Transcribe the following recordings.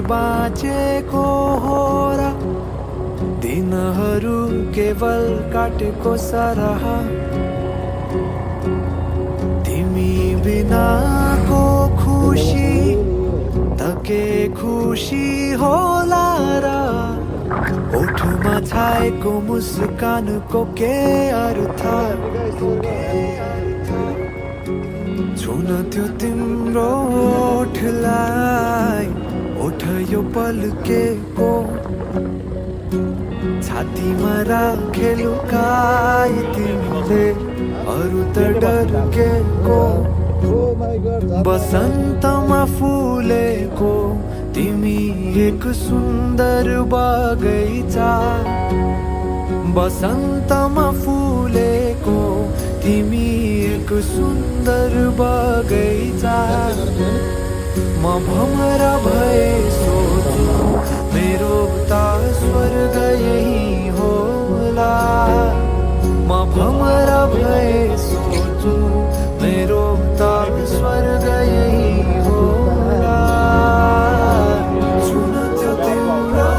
बाँचेको हो र दिनहरू केवल काटेको सरह तिमी बिनाको खुसी त के खुसी होला र ओठमा छाएको मुस्कानको के अर्थ छुन त्यो तिम्रो ओठलाई ओठ यो पल्केको छातीमा राखे लुकाई तिमीले अरू त डर्केको बसन्तमा फुलेको तिमी एक सुन्दर बगैँचा बसन्तमा फुलेको तिमी एक सुन्दर बगैँचा म भमरा भए सोचु मेरो त स्वर्ग यही होला म भमरा भए सोचु मेरो त स्वर्ग यही होला सुन त्यो तिम्रो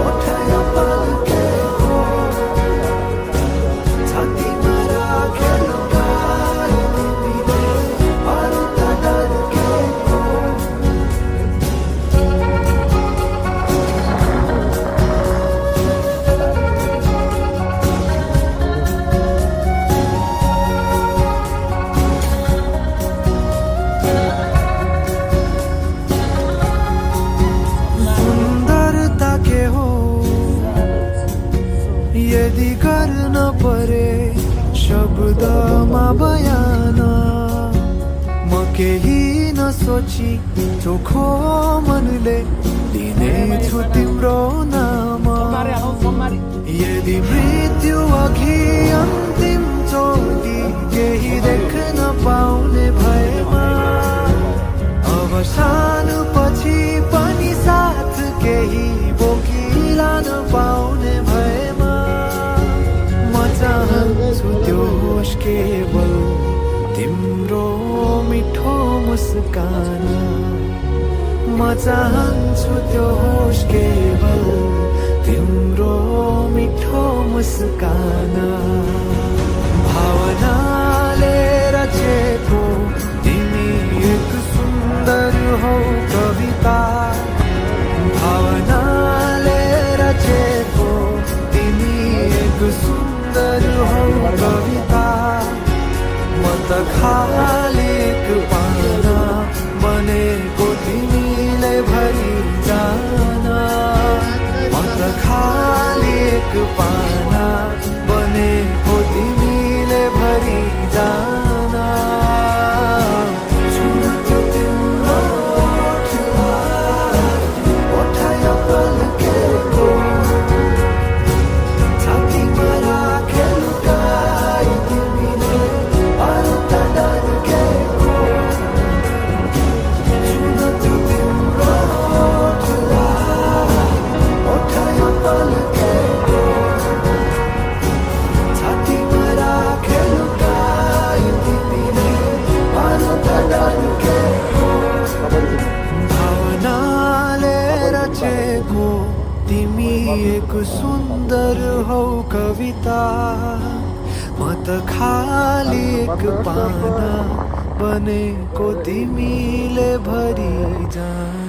ओठमा पल्केको छातीमा राखे लुकाई तिमीले अरू त डर्केको यदि गर्न परे शब्दमा बयान म केही नसोची चोखो मनले दिनेछु तिम्रो नाम यदि मृत्यु अघि अन्तिम चोटि केही देख्न पाउने भएमा अवसान पछि पनि साथ केही बोकिलान पाउने भएमा चाहन्छु त्यो होस् केवल तिम्रो मिठो मुस्कान म चाहन्छु त्यो होस् केवल तिम्रो मिठो मुस्कान भावनाले रचेको तिमी एक सुन्दर हौ कविता भावनाले रचेको तिमी एक सुन्दर हौ कविता म त खाली एक पाना बनेको तिमीले भरि जान म त खाली एक पाना बनेको तिमीले भरि जान छुन त्यो तिम्रो ओठमा पल्केको भावनाले रचेको तिमी एक सुन्दर हौ कविता म त खाली एक पाना बनेको तिमीले भरि जान